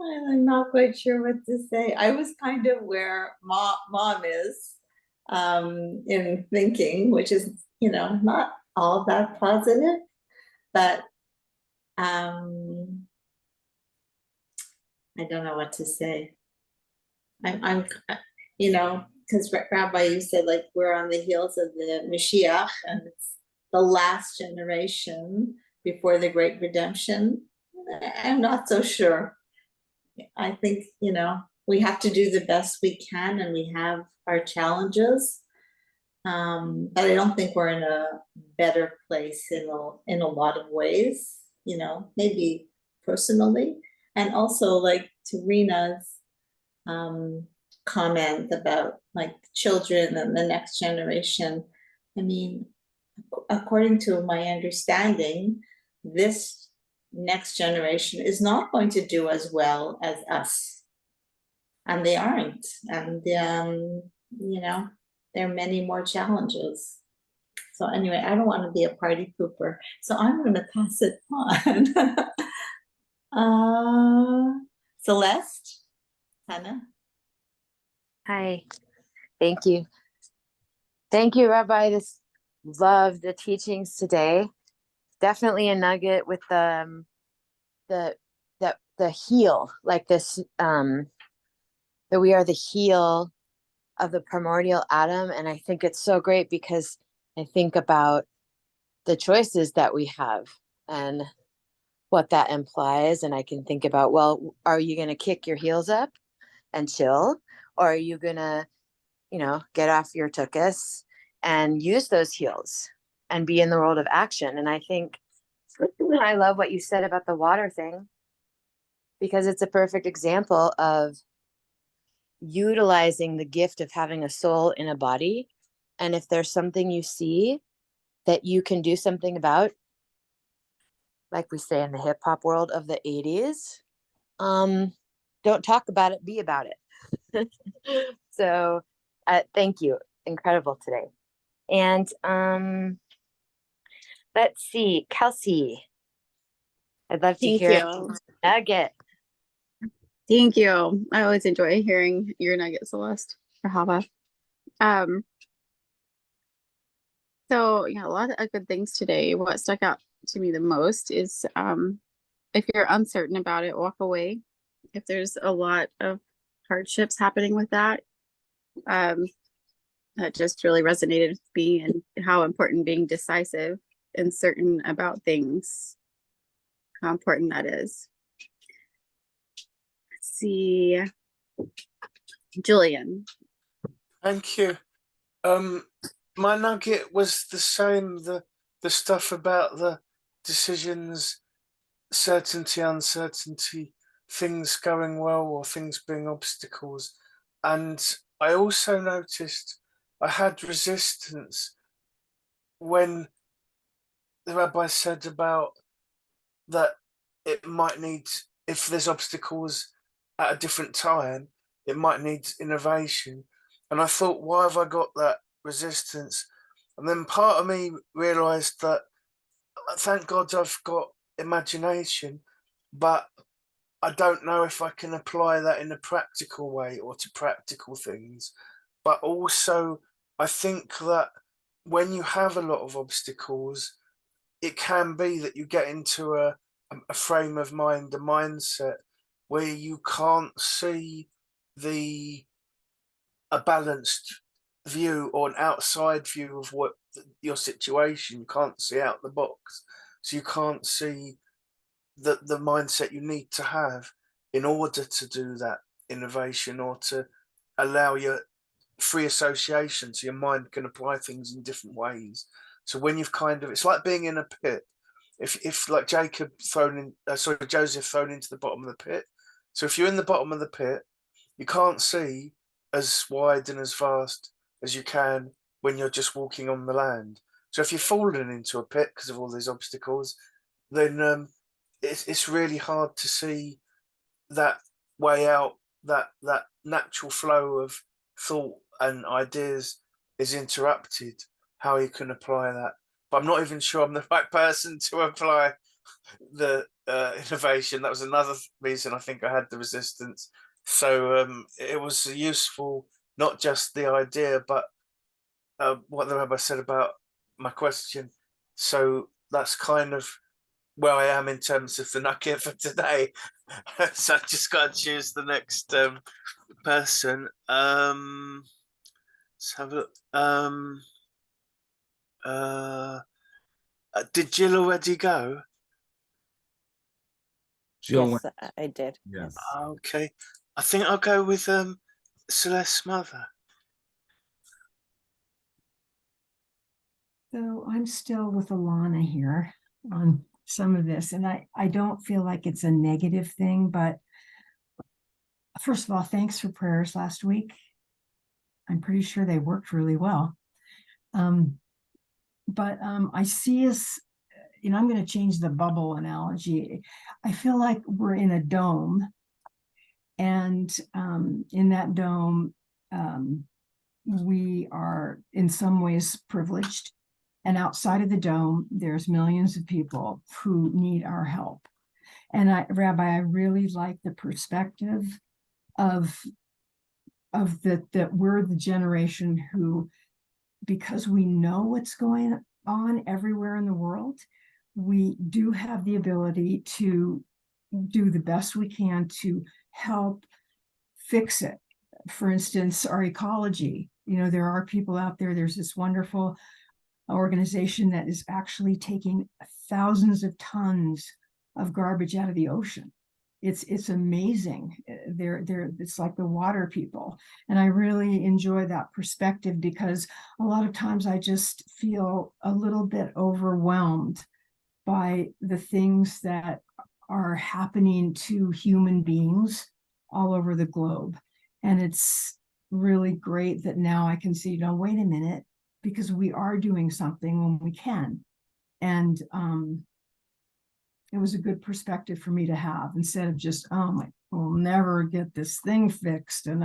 I'm not quite sure what to say. I was kind of where mom is in thinking, which is, you know, not all that positive, but I don't know what to say. I'm you know, because Rabbi, you said like we're on the heels of the Mashiach and it's the last generation before the great redemption. I'm not so sure. I think, you know, we have to do the best we can and we have our challenges. But I don't think we're in a better place in a lot of ways, you know, maybe personally. And also like to Rena's comment about like children and the next generation. I mean, according to my understanding, this next generation is not going to do as well as us. And they aren't. And, you know, there are many more challenges. So anyway, I don't want to be a party pooper. So I'm going to pass it on. Celeste? Hannah? Hi, thank you. Thank you, Rabbi. This love the teachings today. Definitely a nugget with the heel, like this, that we are the heel of the primordial atom. And I think it's so great because I think about the choices that we have and what that implies. And I can think about, well, are you going to kick your heels up and chill? Or are you going to, you know, get off your tuchus and use those heels and be in the world of action? And I think I love what you said about the water thing, because it's a perfect example of utilizing the gift of having a soul in a body. And if there's something you see that you can do something about, like we say in the hip hop world of the 80s, don't talk about it, be about it. So thank you. Incredible today. And let's see, Kelsey, I'd love to Thank hear you. a nugget. Thank you. I always enjoy hearing your nugget, Celeste, or Hava. So yeah, a lot of good things today. What stuck out to me the most is if you're uncertain about it, walk away. If there's a lot of hardships happening with that, that just really resonated with me, and how important being decisive and certain about things, how important that is. Let's see, Julian. Thank you. My nugget was the same, the stuff about the decisions, certainty, uncertainty, things going well or things being obstacles. And I also noticed I had resistance when the rabbi said about that it might need, if there's obstacles at a different time, it might need innovation. And I thought, why have I got that resistance? And then part of me realized that thank God I've got imagination, but I don't know if I can apply that in a practical way or to practical things. But also, I think that when you have a lot of obstacles, it can be that you get into a frame of mind, a mindset where you can't see a balanced view or an outside view of what your situation. You can't see out the box, so you can't see the mindset you need to have in order to do that innovation or to allow your free association so your mind can apply things in different ways. So when you've kind of, it's like being in a pit. If like Jacob thrown in, Joseph thrown into the bottom of the pit. So if you're in the bottom of the pit, you can't see as wide and as vast as you can when you're just walking on the land. So if you're fallen into a pit because of all these obstacles, then it's really hard to see that way out. That natural flow of thought and ideas is interrupted. How you can apply that, but I'm not even sure I'm the right person to apply the innovation. That was another reason I think I had the resistance. So it was useful, not just the idea, but what the rabbi said about my question. So that's kind of where I am in terms of the nugget for today. So I just got to choose the next person. Let's have a look. Did Jill already go? Jill Yes, went. I did. Yeah. Yes. Okay. I think I'll go with Celeste's mother. So I'm still with Alana here on some of this, and I don't feel like it's a negative thing, but first of all, thanks for prayers last week. I'm pretty sure they worked really well. But I see us, I'm going to change the bubble analogy. I feel like we're in a dome, and in that dome, we are in some ways privileged. And outside of the dome, there's millions of people who need our help. And Rabbi, I really like the perspective of that we're the generation who, because we know what's going on everywhere in the world, we do have the ability to do the best we can to help fix it. For instance, our ecology, there are people out there, there's this wonderful organization that is actually taking thousands of tons of garbage out of the ocean. It's amazing. It's like the water people. And I really enjoy that perspective because a lot of times I just feel a little bit overwhelmed by the things that are happening to human beings all over the globe. And it's really great that now I can see, wait a minute, because we are doing something when we can. And it was a good perspective for me to have instead of just, we'll never get this thing fixed. And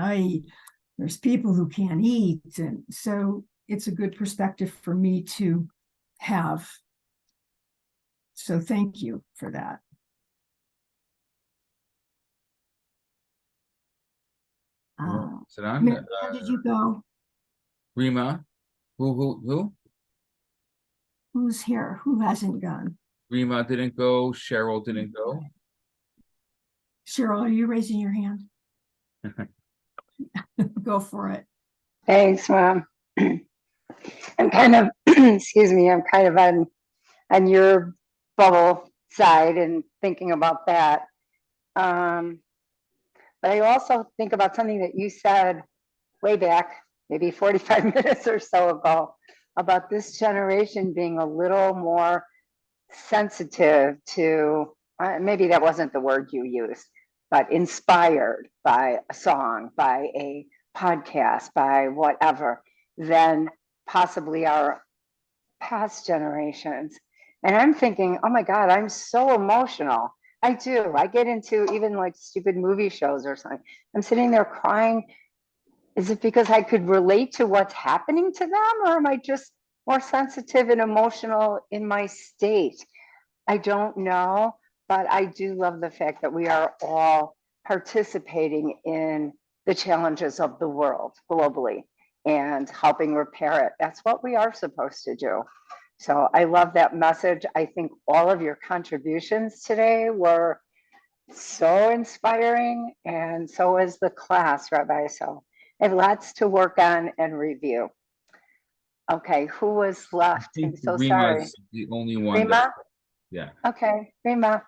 there's people who can't eat. And so it's a good perspective for me to have. So thank you for that. How did you go? Rima, who? Who's here? Who hasn't gone? Rima didn't go. Cheryl didn't go. Cheryl, are you raising your hand? Go for it. Thanks, Mom. I'm kind of, excuse me, I'm kind of on your bubble side and thinking about that. But I also think about something that you said way back, maybe 45 minutes or so ago, about this generation being a little more sensitive to, maybe that wasn't the word you used, but inspired by a song, by a podcast, by whatever, than possibly our past generations. And I'm thinking, oh my God, I'm so emotional. I do. I get into even like stupid movie shows or something. I'm sitting there crying. Is it because I could relate to what's happening to them, or am I just more sensitive and emotional in my state? I don't know, but I do love the fact that we are all participating in the challenges of the world globally and helping repair it. That's what we are supposed to do. So I love that message. I think all of your contributions today were so inspiring, and so is the class, Rabbi. So I have lots to work on and review. Okay, who was I left? think I'm so sorry. Rima's the only one Rima? that, yeah. Okay, Rima.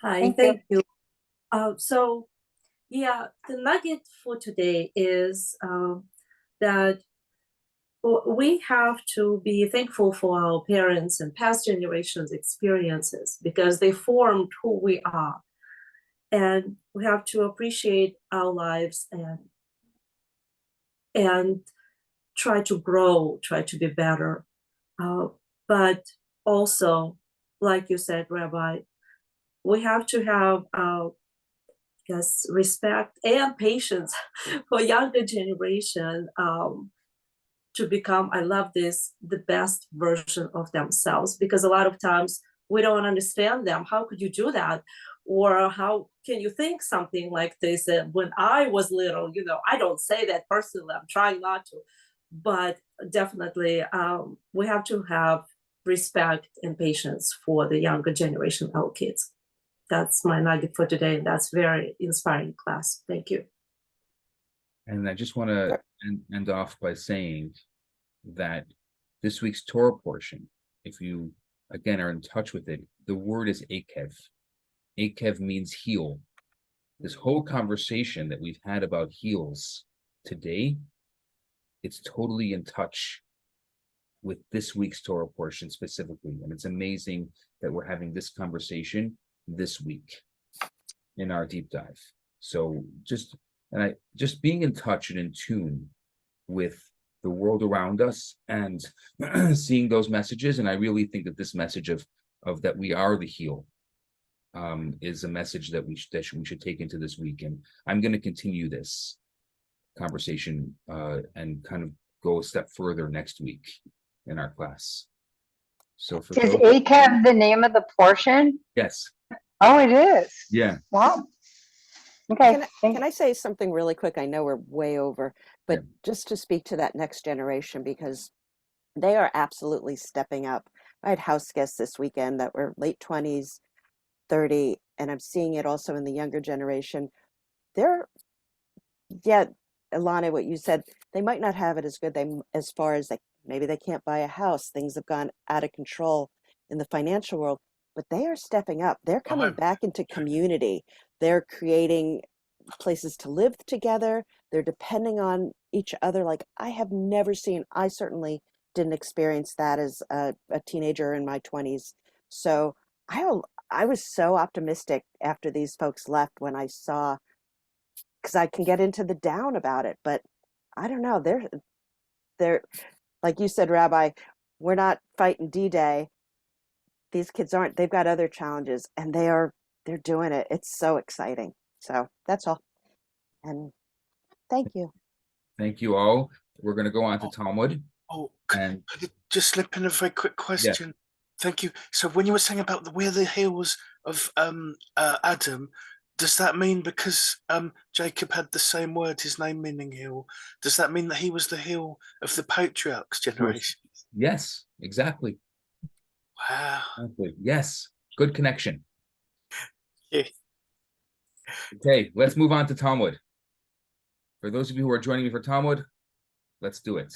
Hi, Thank thank you. So yeah, the nugget for today is that we have to be thankful for our parents and past generations' experiences because they formed who we are. And we have to appreciate our lives and try to grow, try to be better. But also, like you said, Rabbi, we have to have yes, respect and patience for younger generation to become, I love this, the best version of themselves, because a lot of times we don't understand them. How could you do that? Or how can you think something like this? When I was little, I don't say that personally, I'm trying not to, but definitely we have to have respect and patience for the younger generation, our kids. That's my nugget for today. And that's very inspiring class. Thank you. And I just want to end off by saying that this week's Torah portion, if you again are in touch with it, the word is Akev. Akev means heel. This whole conversation that we've had about heels today, it's totally in touch with this week's Torah portion specifically. And it's amazing that we're having this conversation this week in our deep dive. So just being in touch and in tune with the world around us and seeing those messages. And I really think that this message of that we are the heel is a message that we should take into this week. And I'm going to continue this conversation and kind of go a step further next week in our class. So for Is Akev the name of the portion? Yes. Oh, it is. Yeah. Wow. Okay. Can I say something really quick? I know we're way over, but just to speak to that next generation, because they are absolutely stepping up. I had house guests this weekend that were late 20s, 30, and I'm seeing it also in the younger generation. They're, Ilana, what you said, they might not have it as good as far as maybe they can't buy a house. Things have gone out of control in the financial world, but they are stepping up. They're coming back into community. They're creating places to live together. They're depending on each other. Like I have never seen, I certainly didn't experience that as a teenager in my 20s. So I was so optimistic after these folks left when I saw, because I can get into the down about it, but I don't know. They're like you said, Rabbi, we're not fighting D-Day. These kids aren't. They've got other challenges, and they're doing it. It's so exciting. So that's all. And thank you. Thank you all. We're going to go on to Talmud. I could just slip in a very quick question. Thank you. So when you were saying about we're the heels of Adam, does that mean because Jacob had the same word, his name meaning heel, does that mean that he was the heel of the patriarch's generation? Yes, exactly. Wow. Exactly. Yes. Good connection. Yeah. Okay, let's move on to Talmud. For those of you who are joining me for Talmud, let's do it.